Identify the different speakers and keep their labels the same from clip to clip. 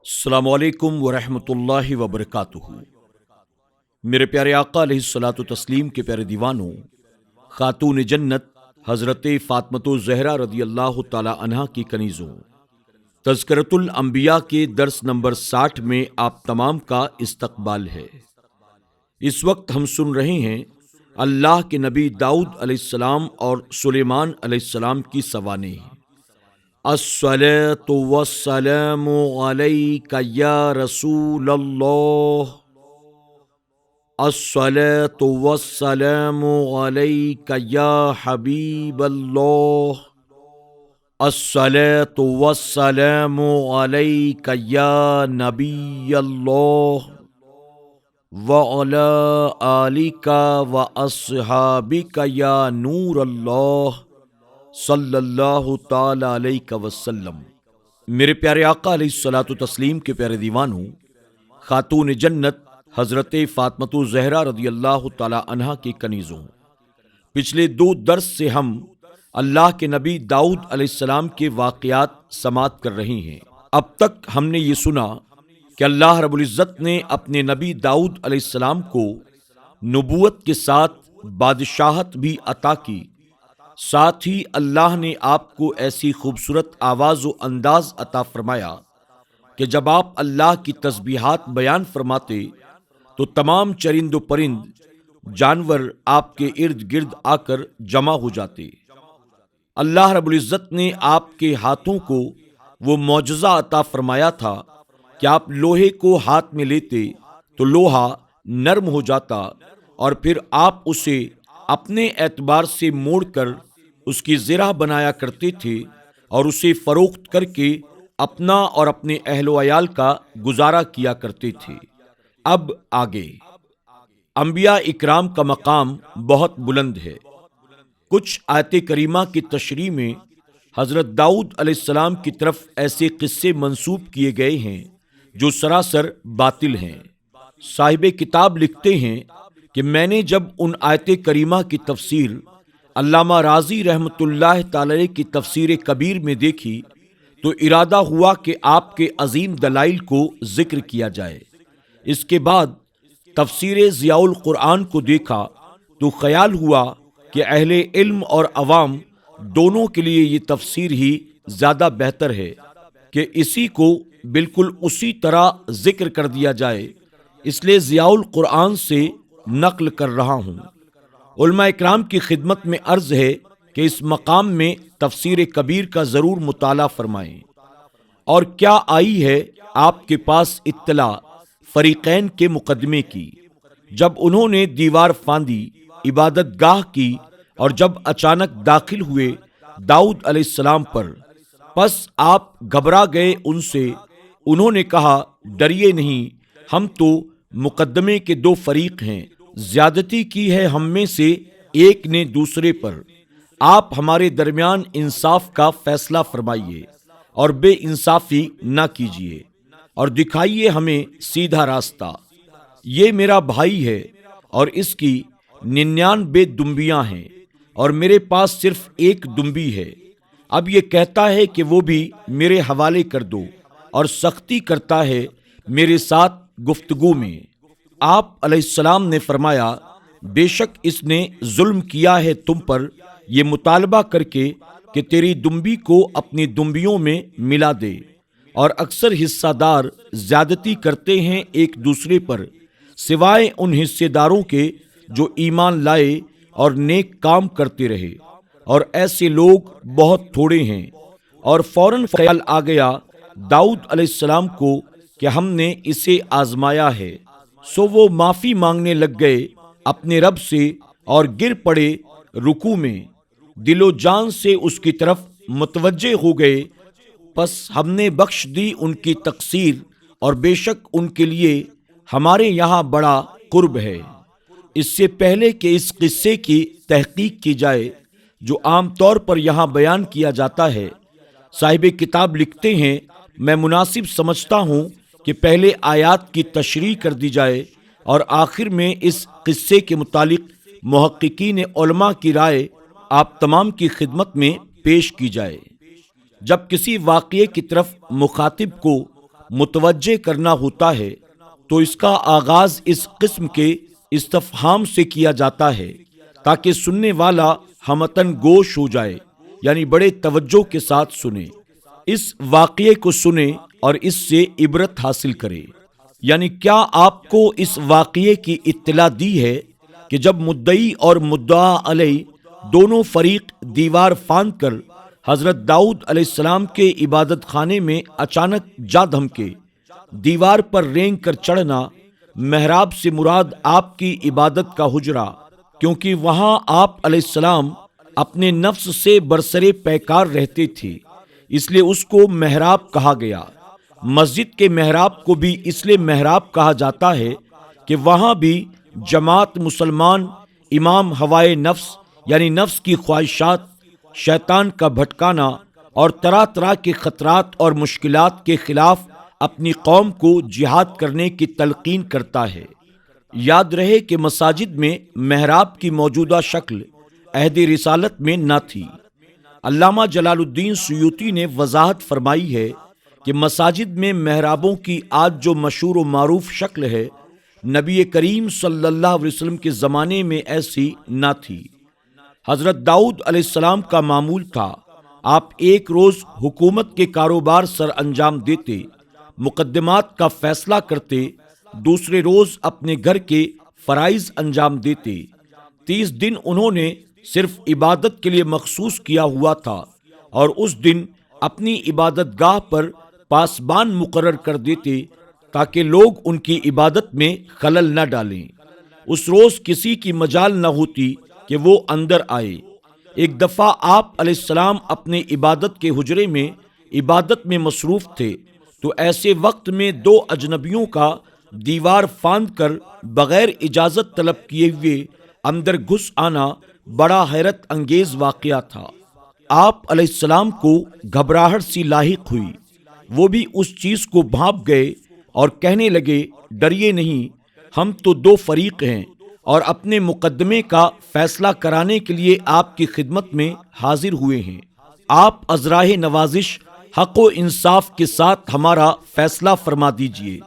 Speaker 1: السلام علیکم ورحمۃ اللہ وبرکاتہ۔ میرے پیارے آقا علیہ الصلاۃ والتسلیم کے پیارے دیوانوں، خاتون جنت حضرت فاطمۃ الزہرا رضی اللہ تعالی عنہا کی کنیزوں، تذکرۃ الانبیاء کے درس نمبر 60 میں آپ تمام کا استقبال ہے۔ اس وقت ہم سن رہے ہیں اللہ کے نبی داؤد علیہ السلام اور سلیمان علیہ السلام کی سوانح۔ الصلاۃ والسلام علیک یا رسول اللہ، الصلاۃ والسلام علیک یا حبیب اللہ، الصلاۃ والسلام علیک یا نبی اللہ، وعلی آلک واصحابک یا نور اللہ صلی اللہ تعالی علیہ وسلم۔ میرے پیارے آقا علیہ الصلاۃ والتسلیم کے پیارے دیوانوں، خاتون جنت حضرت فاطمۃ الزہرا رضی اللہ تعالی عنہا کی کنیزوں، پچھلے 2 درس سے ہم اللہ کے نبی داؤد علیہ السلام کے واقعات سماعت کر رہے ہیں۔ اب تک ہم نے یہ سنا کہ اللہ رب العزت نے اپنے نبی داؤد علیہ السلام کو نبوت کے ساتھ بادشاہت بھی عطا کی، ساتھ ہی اللہ نے آپ کو ایسی خوبصورت آواز و انداز عطا فرمایا کہ جب آپ اللہ کی تسبیحات بیان فرماتے تو تمام چرند و پرند جانور آپ کے ارد گرد آ کر جمع ہو جاتے۔ اللہ رب العزت نے آپ کے ہاتھوں کو وہ معجزہ عطا فرمایا تھا کہ آپ لوہے کو ہاتھ میں لیتے تو لوہا نرم ہو جاتا، اور پھر آپ اسے اپنے اعتبار سے موڑ کر اس کی زرہ بنایا کرتے تھے اور اسے فروخت کر کے اپنا اور اپنے اہل و عیال کا گزارا کیا کرتے تھے۔ اب آگے انبیاء اکرام کا مقام بہت بلند ہے۔ کچھ آیت کریمہ کی تشریح میں حضرت داؤد علیہ السلام کی طرف ایسے قصے منسوب کیے گئے ہیں جو سراسر باطل ہیں۔ صاحب کتاب لکھتے ہیں کہ میں نے جب ان آیت کریمہ کی تفسیر علامہ رازی رحمۃ اللہ تعالی کی تفسیر کبیر میں دیکھی تو ارادہ ہوا کہ آپ کے عظیم دلائل کو ذکر کیا جائے۔ اس کے بعد تفسیر ضیاء القرآن کو دیکھا تو خیال ہوا کہ اہل علم اور عوام دونوں کے لیے یہ تفسیر ہی زیادہ بہتر ہے کہ اسی کو بالکل اسی طرح ذکر کر دیا جائے، اس لیے ضیاء القرآن سے نقل کر رہا ہوں۔ علماء اکرام کی خدمت میں عرض ہے کہ اس مقام میں تفسیر کبیر کا ضرور مطالعہ فرمائیں۔ اور کیا آئی ہے آپ کے پاس اطلاع فریقین کے مقدمے کی، جب انہوں نے دیوار فاندی، عبادت گاہ کی، اور جب اچانک داخل ہوئے داؤد علیہ السلام پر، پس آپ گھبرا گئے ان سے۔ انہوں نے کہا، ڈریے نہیں، ہم تو مقدمے کے 2 فریق ہیں، زیادتی کی ہے ہم میں سے ایک نے دوسرے پر، آپ ہمارے درمیان انصاف کا فیصلہ فرمائیے اور بے انصافی نہ کیجیے، اور دکھائیے ہمیں سیدھا راستہ۔ یہ میرا بھائی ہے اور اس کی 99 دمبیاں ہیں، اور میرے پاس صرف 1 دمبی ہے۔ اب یہ کہتا ہے کہ وہ بھی میرے حوالے کر دو، اور سختی کرتا ہے میرے ساتھ گفتگو میں۔ آپ علیہ السلام نے فرمایا، بے شک اس نے ظلم کیا ہے تم پر، یہ مطالبہ کر کے کہ تیری دمبی کو اپنی دمبیوں میں ملا دے، اور اکثر حصہ دار زیادتی کرتے ہیں ایک دوسرے پر، سوائے ان حصے داروں کے جو ایمان لائے اور نیک کام کرتے رہے، اور ایسے لوگ بہت تھوڑے ہیں۔ اور فوراً خیال آ گیا داؤد علیہ السلام کو کہ ہم نے اسے آزمایا ہے، سو وہ معافی مانگنے لگ گئے اپنے رب سے اور گر پڑے رکوع میں، دل و جان سے اس کی طرف متوجہ ہو گئے۔ پس ہم نے بخش دی ان کی تقصیر، اور بے شک ان کے لیے ہمارے یہاں بڑا قرب ہے۔ اس سے پہلے کہ اس قصے کی تحقیق کی جائے جو عام طور پر یہاں بیان کیا جاتا ہے، صاحب کتاب لکھتے ہیں، میں مناسب سمجھتا ہوں کہ پہلے آیات کی تشریح کر دی جائے اور آخر میں اس قصے کے متعلق محققین علماء کی رائے آپ تمام کی خدمت میں پیش کی جائے۔ جب کسی واقعے کی طرف مخاطب کو متوجہ کرنا ہوتا ہے تو اس کا آغاز اس قسم کے استفہام سے کیا جاتا ہے تاکہ سننے والا ہمتن گوش ہو جائے، یعنی بڑے توجہ کے ساتھ سنے، اس واقعے کو سنے اور اس سے عبرت حاصل کرے۔ یعنی کیا آپ کو اس واقعے کی اطلاع دی ہے کہ جب مدعی اور مدعا علیہ دونوں فریق دیوار فاند کر حضرت داؤد علیہ السلام کے عبادت خانے میں اچانک جا دھمکے، دیوار پر رینگ کر چڑھنا، محراب سے مراد آپ کی عبادت کا حجرہ، کیونکہ وہاں آپ علیہ السلام اپنے نفس سے برسرے پیکار رہتے تھے، اس لیے اس کو محراب کہا گیا۔ مسجد کے محراب کو بھی اس لیے محراب کہا جاتا ہے کہ وہاں بھی جماعت مسلمان امام ہوائے نفس یعنی نفس کی خواہشات، شیطان کا بھٹکانا اور طرح طرح کے خطرات اور مشکلات کے خلاف اپنی قوم کو جہاد کرنے کی تلقین کرتا ہے۔ یاد رہے کہ مساجد میں محراب کی موجودہ شکل عہد رسالت میں نہ تھی۔ علامہ جلال الدین سیوطی نے وضاحت فرمائی ہے کہ مساجد میں محرابوں کی آج جو مشہور و معروف شکل ہے، نبی کریم صلی اللہ علیہ وسلم کے زمانے میں ایسی نہ تھی۔ حضرت داؤد علیہ السلام کا معمول تھا، آپ ایک روز حکومت کے کاروبار سر انجام دیتے، مقدمات کا فیصلہ کرتے، دوسرے روز اپنے گھر کے فرائض انجام دیتے۔ 30 دن انہوں نے صرف عبادت کے لیے مخصوص کیا ہوا تھا اور اس دن اپنی عبادت گاہ پر پاسبان مقرر کر دیتے تاکہ لوگ ان کی عبادت میں خلل نہ ڈالیں۔ اس روز کسی کی مجال نہ ہوتی کہ وہ اندر آئے۔ ایک دفعہ آپ علیہ السلام اپنے عبادت کے حجرے میں عبادت میں مصروف تھے تو ایسے وقت میں 2 اجنبیوں کا دیوار فاند کر بغیر اجازت طلب کیے ہوئے اندر گھس آنا بڑا حیرت انگیز واقعہ تھا۔ آپ علیہ السلام کو گھبراہٹ سی لاحق ہوئی، وہ بھی اس چیز کو بھانپ گئے اور کہنے لگے، ڈریے نہیں، ہم تو 2 فریق ہیں اور اپنے مقدمے کا فیصلہ کرانے کے لیے آپ کی خدمت میں حاضر ہوئے ہیں۔ آپ ازراہ نوازش حق و انصاف کے ساتھ ہمارا فیصلہ فرما دیجئے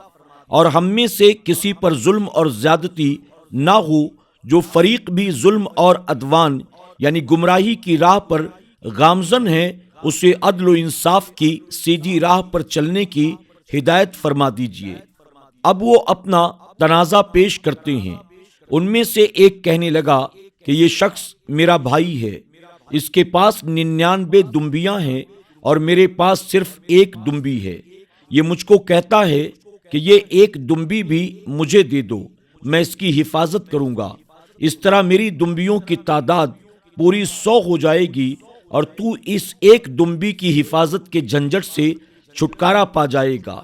Speaker 1: اور ہم میں سے کسی پر ظلم اور زیادتی نہ ہو، جو فریق بھی ظلم اور عدوان یعنی گمراہی کی راہ پر گامزن ہے، اسے عدل و انصاف کی سیدھی راہ پر چلنے کی ہدایت فرما دیجئے۔ اب وہ اپنا تنازع پیش کرتے ہیں۔ ان میں سے ایک کہنے لگا کہ یہ شخص میرا بھائی ہے، اس کے پاس 99 دمبیاں ہیں اور میرے پاس صرف 1 دمبی ہے۔ یہ مجھ کو کہتا ہے کہ یہ 1 دمبی بھی مجھے دے دو، میں اس کی حفاظت کروں گا، اس طرح میری دمبیوں کی تعداد پوری 100 ہو جائے گی اور تو اس 1 دمبی کی حفاظت کے جھنجٹ سے چھٹکارا پا جائے گا۔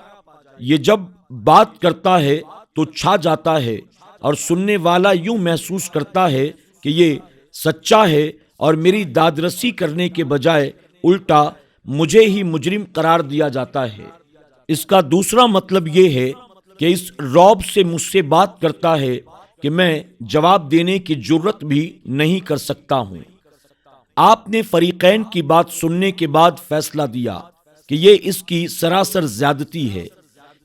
Speaker 1: یہ جب بات کرتا ہے تو چھا جاتا ہے اور سننے والا یوں محسوس کرتا ہے کہ یہ سچا ہے اور میری دادرسی کرنے کے بجائے الٹا مجھے ہی مجرم قرار دیا جاتا ہے۔ اس کا دوسرا مطلب یہ ہے کہ اس رعب سے مجھ سے بات کرتا ہے کہ میں جواب دینے کی جرت بھی نہیں کر سکتا ہوں۔ آپ نے فریقین کی بات سننے کے بعد فیصلہ دیا کہ یہ اس کی سراسر زیادتی ہے۔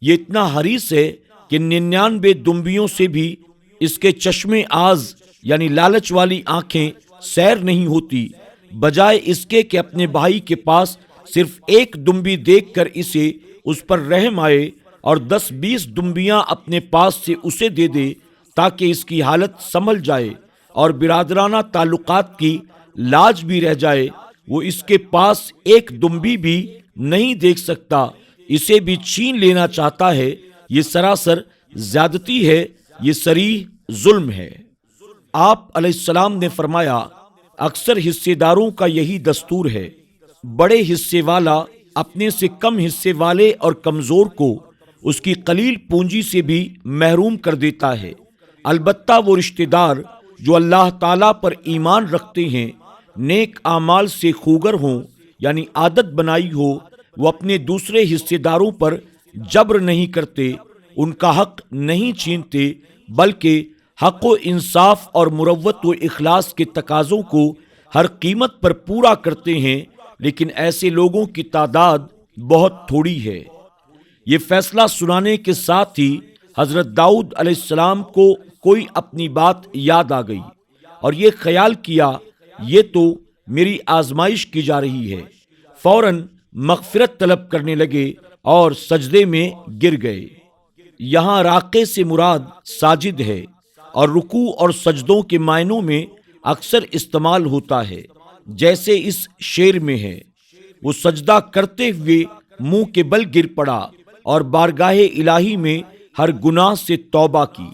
Speaker 1: یہ اتنا حریص ہے کہ 99 دمبیوں سے بھی اس کے چشمے آز یعنی لالچ والی آنکھیں سیر نہیں ہوتی، بجائے اس کے کہ اپنے بھائی کے پاس صرف 1 دمبی دیکھ کر اسے اس پر رحم آئے اور 10-20 دمبیاں اپنے پاس سے اسے دے دے تاکہ اس کی حالت سنبھل جائے اور برادرانہ تعلقات کی لاج بھی رہ جائے۔ وہ اس کے پاس 1 دمبی بھی نہیں دیکھ سکتا، اسے بھی چھین لینا چاہتا ہے۔ یہ سراسر زیادتی ہے، یہ صریح ظلم ہے۔ آپ علیہ السلام نے فرمایا، اکثر حصے داروں کا یہی دستور ہے، بڑے حصے والا اپنے سے کم حصے والے اور کمزور کو اس کی قلیل پونجی سے بھی محروم کر دیتا ہے۔ البتہ وہ رشتہ دار جو اللہ تعالیٰ پر ایمان رکھتے ہیں، نیک اعمال سے خوگر ہوں یعنی عادت بنائی ہو، وہ اپنے دوسرے حصے داروں پر جبر نہیں کرتے، ان کا حق نہیں چھینتے، بلکہ حق و انصاف اور مروت و اخلاص کے تقاضوں کو ہر قیمت پر پورا کرتے ہیں، لیکن ایسے لوگوں کی تعداد بہت تھوڑی ہے۔ یہ فیصلہ سنانے کے ساتھ ہی حضرت داؤد علیہ السلام کو کوئی اپنی بات یاد آ گئی اور یہ خیال کیا یہ تو میری آزمائش کی جا رہی ہے۔ فوراً مغفرت طلب کرنے لگے اور سجدے میں گر گئے۔ یہاں راقے سے مراد ساجد ہے اور رکوع اور سجدوں کے معنوں میں اکثر استعمال ہوتا ہے، جیسے اس شعر میں ہے، وہ سجدہ کرتے ہوئے منہ کے بل گر پڑا اور بارگاہ الہی میں ہر گناہ سے توبہ کی۔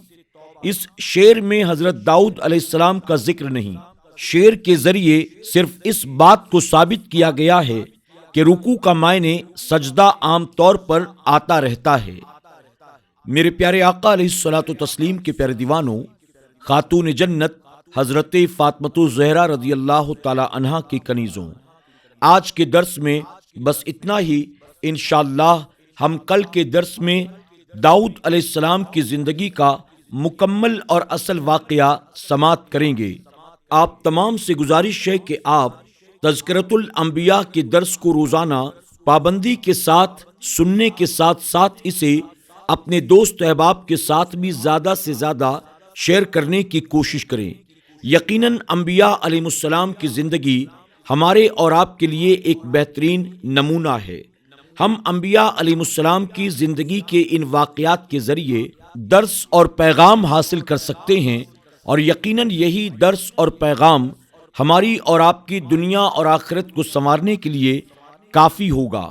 Speaker 1: اس شعر میں حضرت داؤد علیہ السلام کا ذکر نہیں۔ شعر کے ذریعے صرف اس بات کو ثابت کیا گیا ہے کہ رکوع کا معنی سجدہ عام طور پر آتا رہتا ہے۔ میرے پیارے آقا علیہ الصلوۃ والتسلیم کے پیارے دیوانوں، خاتون جنت حضرت فاطمۃ الزہرا رضی اللہ تعالی عنہا کی کنیزوں، آج کے درس میں بس اتنا ہی۔ انشاءاللہ ہم کل کے درس میں داؤد علیہ السلام کی زندگی کا مکمل اور اصل واقعہ سماعت کریں گے۔ آپ تمام سے گزارش ہے کہ آپ تذکرۃ الانبیاء کے درس کو روزانہ پابندی کے ساتھ سننے کے ساتھ ساتھ اسے اپنے دوست احباب کے ساتھ بھی زیادہ سے زیادہ شیئر کرنے کی کوشش کریں۔ یقیناً انبیاء علیہ السلام کی زندگی ہمارے اور آپ کے لیے ایک بہترین نمونہ ہے۔ ہم انبیاء علیہ السلام کی زندگی کے ان واقعات کے ذریعے درس اور پیغام حاصل کر سکتے ہیں، اور یقیناً یہی درس اور پیغام ہماری اور آپ کی دنیا اور آخرت کو سنوارنے کے لیے کافی ہوگا۔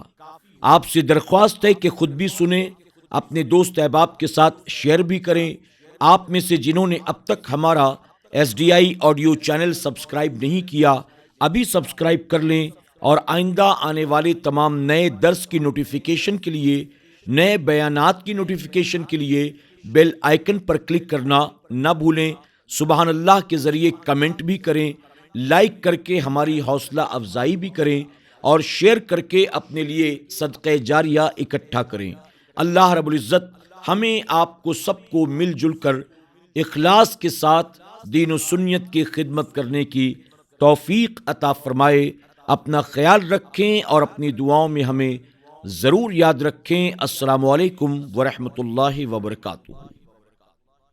Speaker 1: آپ سے درخواست ہے کہ خود بھی سنیں، اپنے دوست احباب کے ساتھ شیئر بھی کریں۔ آپ میں سے جنہوں نے اب تک ہمارا SDI آڈیو چینل سبسکرائب نہیں کیا، ابھی سبسکرائب کر لیں، اور آئندہ آنے والے تمام نئے درس کی نوٹیفیکیشن کے لیے، نئے بیانات کی نوٹیفیکیشن کے لیے بیل آئیکن پر کلک کرنا نہ بھولیں۔ سبحان اللہ کے ذریعے کمنٹ بھی کریں، لائک کر کے ہماری حوصلہ افزائی بھی کریں، اور شیئر کر کے اپنے لیے صدقہ جاریہ اکٹھا کریں۔ اللہ رب العزت ہمیں آپ کو سب کو مل جل کر اخلاص کے ساتھ دین و سنت کی خدمت کرنے کی توفیق عطا فرمائے۔ اپنا خیال رکھیں اور اپنی دعاؤں میں ہمیں ضرور یاد رکھیں۔ السلام علیکم ورحمۃ اللہ وبرکاتہ۔